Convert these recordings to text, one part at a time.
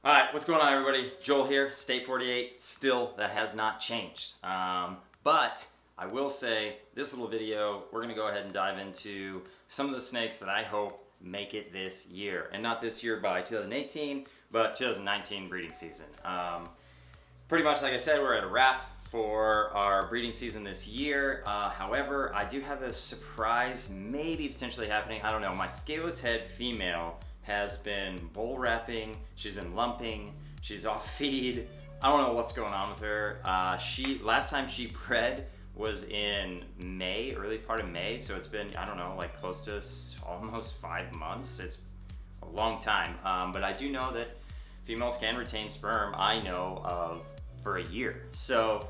All right, what's going on, everybody? Joel here, State 48. Still, that has not changed. But I will say, this little video, we're gonna go ahead and dive into some of the snakes that I hope make it this year. And not this year by 2018, but 2019 breeding season. Pretty much, like I said, we're at a wrap for our breeding season this year. However, I do have a surprise maybe potentially happening. I don't know. My scaleless head female has been bull wrapping, she's been lumping, she's off feed. I don't know what's going on with her. Last time she bred was in May, early part of May, so it's been, I don't know, like close to almost 5 months. It's a long time, but I do know that females can retain sperm, I know of, for a year. So,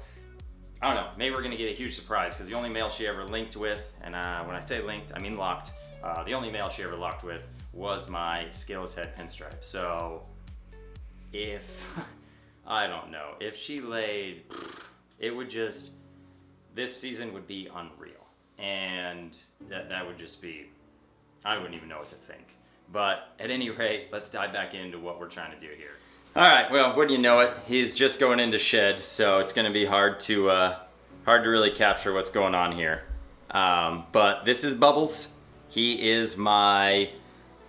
I don't know, maybe we're gonna get a huge surprise, because the only male she ever linked with, and when I say linked, I mean locked, the only male she ever locked with was my scaleless head pinstripe. So if, I don't know, if she laid, it would just, this season would be unreal. And that would just be, I wouldn't even know what to think. But at any rate, let's dive back into what we're trying to do here. All right, well, wouldn't you know it, he's just going into shed, so it's gonna be hard to really capture what's going on here. But this is Bubbles. He is my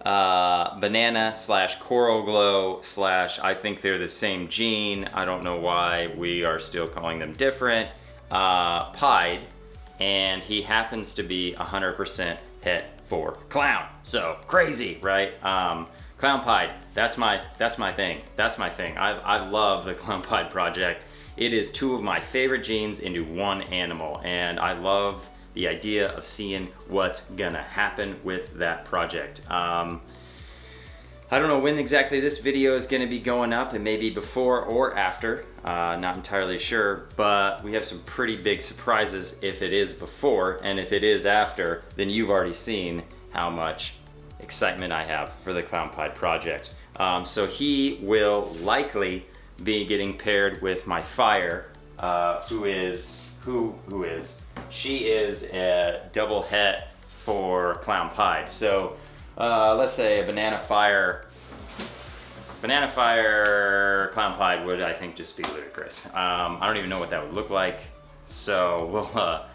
banana / coral glow / I think they're the same gene. I don't know why we are still calling them different. Pied, and he happens to be 100% het for clown. So crazy, right? Clown pied, that's my thing. That's my thing. I love the clown pied project. It is two of my favorite genes into one animal, and I love the idea of seeing what's gonna happen with that project. I don't know when exactly this video is gonna be going up. It may be before or after, not entirely sure, but we have some pretty big surprises if it is before, and if it is after, then you've already seen how much excitement I have for the clown pied project. So he will likely be getting paired with my Fire, who is, she is a double het for clown pied. So let's say a banana fire clown pied would, I think, just be ludicrous. I don't even know what that would look like. So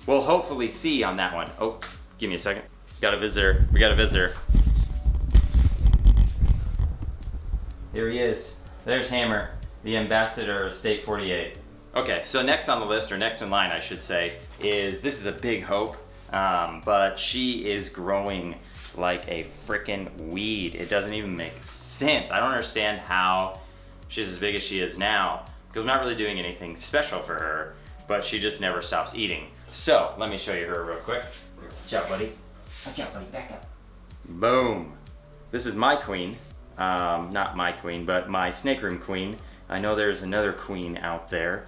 we'll hopefully see on that one. Oh, give me a second. Got a visitor. We got a visitor. Here he is. There's Hammer, the ambassador of State 48. Okay, so next on the list, or next in line I should say, this is a big hope, but she is growing like a frickin' weed. It doesn't even make sense. I don't understand how she's as big as she is now, because I'm not really doing anything special for her, but she just never stops eating. So, let me show you her real quick. Watch out, buddy. Watch out, buddy, back up. Boom. This is my queen. Not my queen, but my snake room queen. I know there's another queen out there.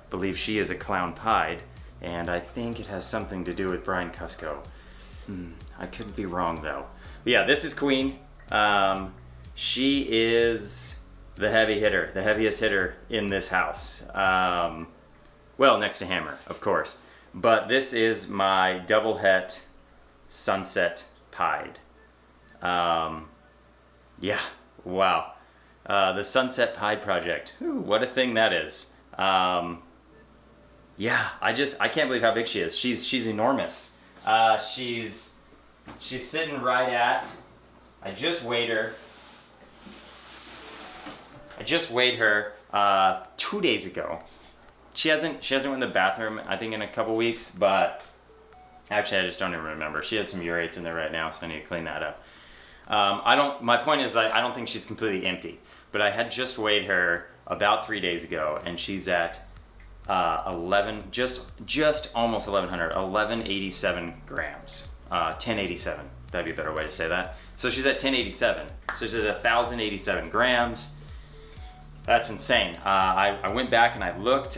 Believe she is a clown pied, and I think it has something to do with Brian Cusco. I couldn't be wrong though. But yeah, this is Queen. She is the heavy hitter, the heaviest hitter in this house. Well, next to Hammer, of course. But this is my double het sunset pied. Yeah, wow. The Sunset Pied project. Ooh, what a thing that is. Yeah, I can't believe how big she is. She's enormous. She's sitting right at, I just weighed her 2 days ago. She hasn't went in the bathroom, I think, in a couple weeks, but actually I just don't even remember. She has some urates in there right now, so I need to clean that up. My point is, I don't think she's completely empty, but I had just weighed her about 3 days ago, and she's at 11, just almost 1100, 1187 grams, 1087, that'd be a better way to say that. So she's at 1087, so she's at 1087 grams. That's insane. I went back and I looked,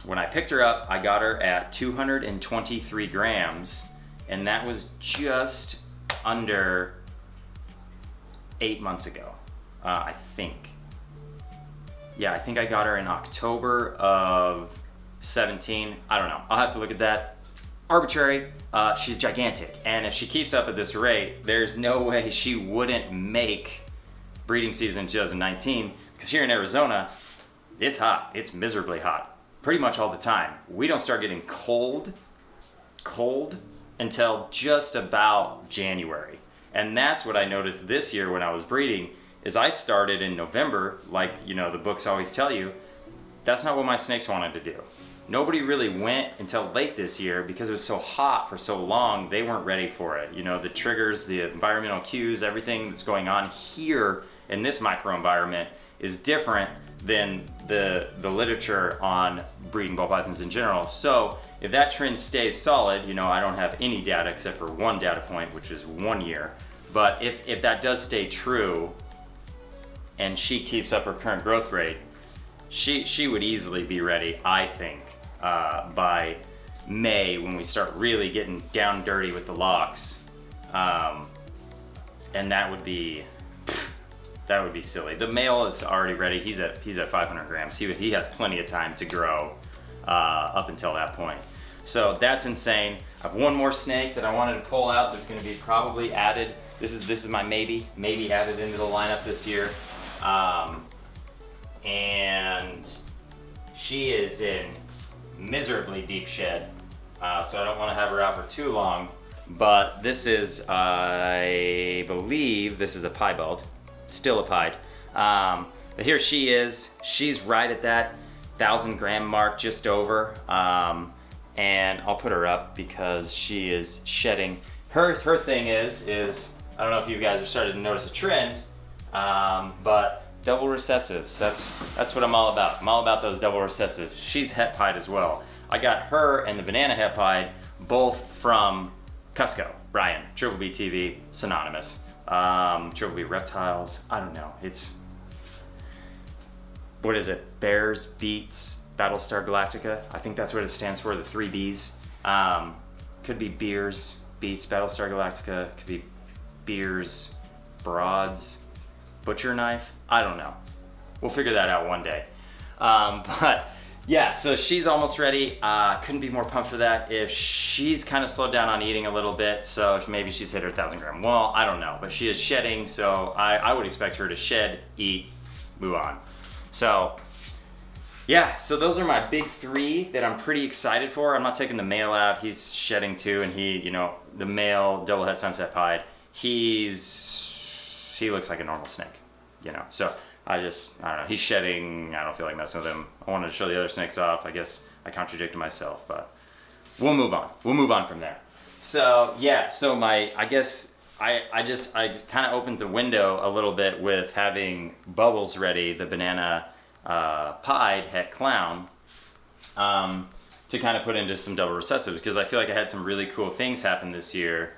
when I picked her up, I got her at 223 grams, and that was just under 8 months ago, I think. Yeah, I think I got her in October of 17. I don't know. I'll have to look at that. Arbitrary. She's gigantic. And if she keeps up at this rate, there's no way she wouldn't make breeding season 2019, because here in Arizona, it's hot. It's miserably hot, pretty much all the time. We don't start getting cold until just about January. And that's what I noticed this year when I was breeding, is I started in November, like, you know, the books always tell you. That's not what my snakes wanted to do. Nobody really went until late this year because it was so hot for so long, they weren't ready for it. You know, the triggers, the environmental cues, everything that's going on here in this microenvironment is different than the literature on breeding ball pythons in general. So if that trend stays solid, you know, I don't have any data except for one data point, which is 1 year. But if that does stay true and she keeps up her current growth rate, she would easily be ready, I think, by May, when we start really getting down dirty with the locks. And that would be silly. The male is already ready. He's at 500 grams. He has plenty of time to grow up until that point. So that's insane. I have one more snake that I wanted to pull out that's going to be probably added. This is my maybe added into the lineup this year. And she is in miserably deep shed, so I don't want to have her out for too long. But this is, I believe, this is a piebald, still a pied. But here she is. She's right at that 1,000 gram mark, just over. And I'll put her up because she is shedding. Her thing is I don't know if you guys are starting to notice a trend, but double recessives. That's what I'm all about. I'm all about those double recessives. She's het pied as well. I got her and the banana het pied both from Cusco, Brian, Triple B TV, synonymous. Triple B Reptiles, I don't know. It's, what is it? Bears Beats Battlestar Galactica. I think that's what it stands for, the 3 Bs. Could be Beers Beats Battlestar Galactica. Could be Beers Broads Butcher Knife. I don't know. We'll figure that out one day. But yeah, so she's almost ready. Couldn't be more pumped for that. If she's kind of slowed down on eating a little bit, so maybe she's hit her 1,000 gram wall, I don't know. But she is shedding, so I would expect her to shed, eat, move on. So yeah, so those are my big 3 that I'm pretty excited for. I'm not taking the male out. He's shedding too, and he, you know, the male double het sunset pied, he looks like a normal snake, you know. So I don't know, he's shedding, I don't feel like messing with him. I wanted to show the other snakes off. I guess I contradicted myself, but we'll move on. We'll move on from there. So yeah, so I guess I kind of opened the window a little bit with having Bubbles ready, the banana pied het clown, to kind of put into some double recessives, because I feel like I had some really cool things happen this year,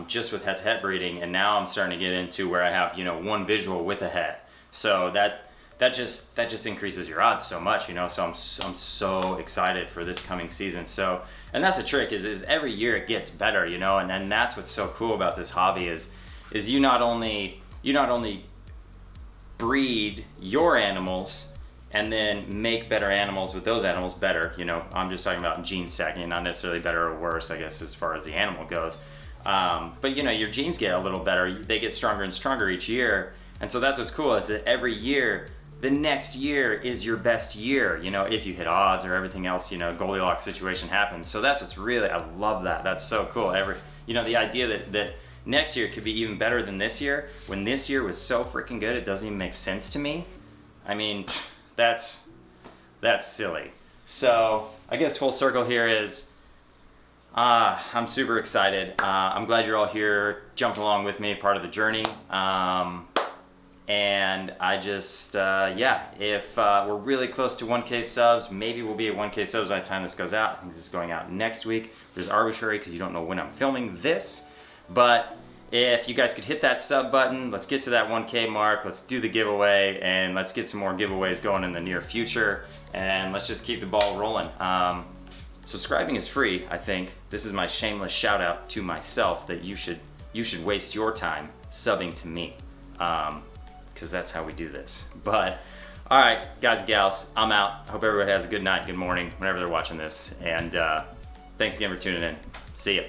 just with het to het breeding, and now I'm starting to get into where I have, you know, one visual with a het. So that just increases your odds so much, you know. So I'm so excited for this coming season. So, and that's the trick, is every year it gets better, you know. And that's what's so cool about this hobby is you not only breed your animals and then make better animals with those animals better, you know. I'm just talking about gene stacking, not necessarily better or worse, I guess, as far as the animal goes. But you know, your genes get a little better. They get stronger and stronger each year. And so that's what's cool, is that every year, the next year is your best year, you know, if you hit odds or everything else, you know, Goldilocks situation happens. So that's what's really, I love that. That's so cool. You know, the idea that next year could be even better than this year, when this year was so freaking good, it doesn't even make sense to me. I mean, that's silly. So I guess full circle here is, I'm super excited. I'm glad you're all here, jumping along with me, part of the journey. And I just, yeah, if we're really close to 1K subs, maybe we'll be at 1K subs by the time this goes out. I think this is going out next week. There's arbitrary because you don't know when I'm filming this. But if you guys could hit that sub button, let's get to that 1K mark. Let's do the giveaway, and let's get some more giveaways going in the near future. And let's just keep the ball rolling. Subscribing is free, I think. This is my shameless shout out to myself that you should waste your time subbing to me. Because that's how we do this. But, all right, guys and gals, I'm out. Hope everybody has a good night, good morning, whenever they're watching this. And thanks again for tuning in. See ya.